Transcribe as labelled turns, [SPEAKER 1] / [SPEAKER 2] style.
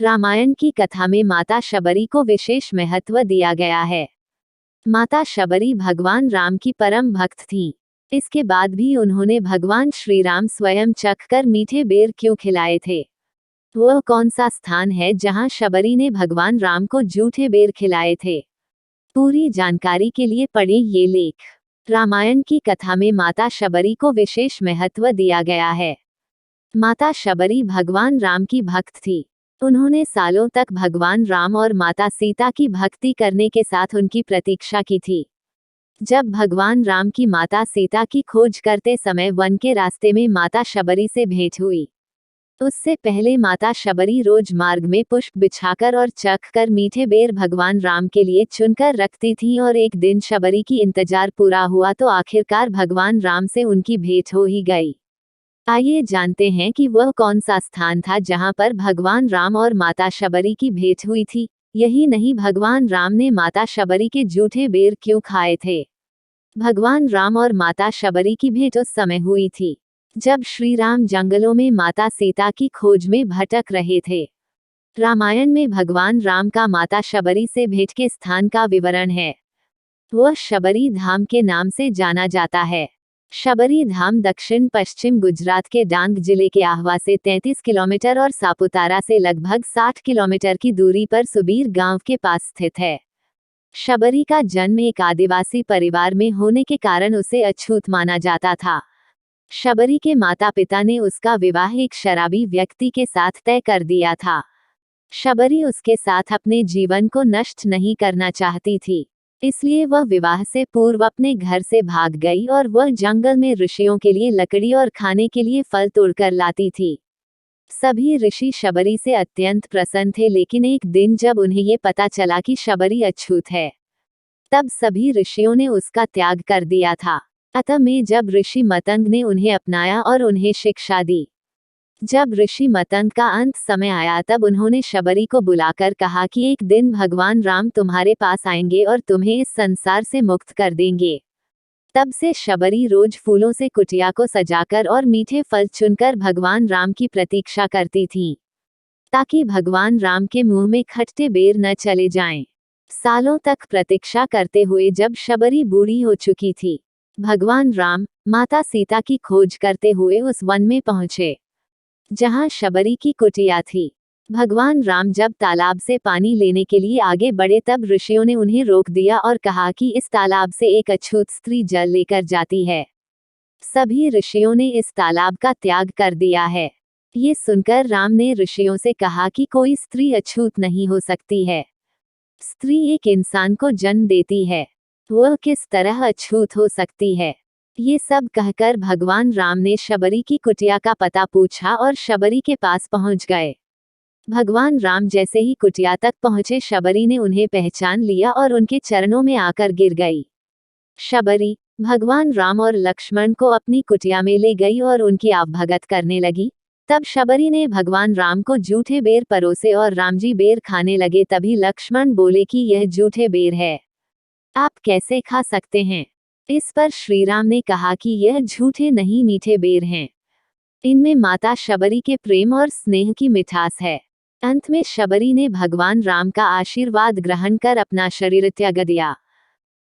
[SPEAKER 1] रामायण की कथा में माता शबरी को विशेष महत्व दिया गया है। माता शबरी भगवान राम की परम भक्त थीं। इसके बाद भी उन्होंने भगवान श्री राम स्वयं चखकर मीठे बेर क्यों खिलाए थे? वह कौन सा स्थान है जहां शबरी ने भगवान राम को जूठे बेर खिलाए थे? पूरी जानकारी के लिए पढ़ें ये लेख। रामायण की कथा में माता शबरी को विशेष महत्व दिया गया है। माता शबरी भगवान राम की भक्त थी। उन्होंने सालों तक भगवान राम और माता सीता की भक्ति करने के साथ उनकी प्रतीक्षा की थी। जब भगवान राम की माता सीता की खोज करते समय वन के रास्ते में माता शबरी से भेंट हुई। उससे पहले माता शबरी रोज मार्ग में पुष्प बिछाकर और चख कर मीठे बेर भगवान राम के लिए चुनकर रखती थी और एक दिन शबरी की इंतजार पूरा हुआ तो आखिरकार भगवान राम से उनकी भेंट हो ही गई। आइए जानते हैं कि वह कौन सा स्थान था जहां पर भगवान राम और माता शबरी की भेंट हुई थी। यही नहीं, भगवान राम ने माता शबरी के जूठे बेर क्यों खाए थे? भगवान राम और माता शबरी की भेंट उस समय हुई थी जब श्री राम जंगलों में माता सीता की खोज में भटक रहे थे। रामायण में भगवान राम का माता शबरी से भेंट के स्थान का विवरण है। वह शबरी धाम के नाम से जाना जाता है। शबरी धाम दक्षिण पश्चिम गुजरात के डांग जिले के आहवा से 33 किलोमीटर और सापुतारा से लगभग 60 किलोमीटर की दूरी पर सुबीर गांव के पास स्थित है। शबरी का जन्म एक आदिवासी परिवार में होने के कारण उसे अछूत माना जाता था। शबरी के माता पिता ने उसका विवाह एक शराबी व्यक्ति के साथ तय कर दिया था। शबरी उसके साथ अपने जीवन को नष्ट नहीं करना चाहती थी, इसलिए वह विवाह से पूर्व अपने घर से भाग गई और वह जंगल में ऋषियों के लिए लकड़ी और खाने के लिए फल तोड़कर लाती थी। सभी ऋषि शबरी से अत्यंत प्रसन्न थे, लेकिन एक दिन जब उन्हें ये पता चला कि शबरी अछूत है, तब सभी ऋषियों ने उसका त्याग कर दिया था। अतः में जब ऋषि मतंग ने उन्हें अपनाया और उन्हें शिक्षा दी। जब ऋषि मतंग का अंत समय आया तब उन्होंने शबरी को बुलाकर कहा कि एक दिन भगवान राम तुम्हारे पास आएंगे और तुम्हें इस संसार से मुक्त कर देंगे। तब से शबरी रोज फूलों से कुटिया को सजाकर और मीठे फल चुनकर भगवान राम की प्रतीक्षा करती थी, ताकि भगवान राम के मुंह में खट्टे बेर न चले जाएं। सालों तक प्रतीक्षा करते हुए जब शबरी बूढ़ी हो चुकी थी, भगवान राम माता सीता की खोज करते हुए उस वन में पहुंचे जहां शबरी की कुटिया थी। भगवान राम जब तालाब से पानी लेने के लिए आगे बढ़े तब ऋषियों ने उन्हें रोक दिया और कहा कि इस तालाब से एक अछूत स्त्री जल लेकर जाती है। सभी ऋषियों ने इस तालाब का त्याग कर दिया है। ये सुनकर राम ने ऋषियों से कहा कि कोई स्त्री अछूत नहीं हो सकती है। स्त्री एक इंसान को जन्म देती है, वह किस तरह अछूत हो सकती है? ये सब कहकर भगवान राम ने शबरी की कुटिया का पता पूछा और शबरी के पास पहुंच गए। भगवान राम जैसे ही कुटिया तक पहुंचे, शबरी ने उन्हें पहचान लिया और उनके चरणों में आकर गिर गई। शबरी भगवान राम और लक्ष्मण को अपनी कुटिया में ले गई और उनकी आवभगत करने लगी। तब शबरी ने भगवान राम को जूठे बेर परोसे और रामजी बेर खाने लगे। तभी लक्ष्मण बोले कि यह जूठे बेर है, आप कैसे खा सकते हैं? इस पर श्री राम ने कहा कि यह झूठे नहीं मीठे बेर हैं। इनमें माता शबरी के प्रेम और स्नेह की मिठास है। अंत में शबरी ने भगवान राम का आशीर्वाद ग्रहण कर अपना शरीर त्याग दिया।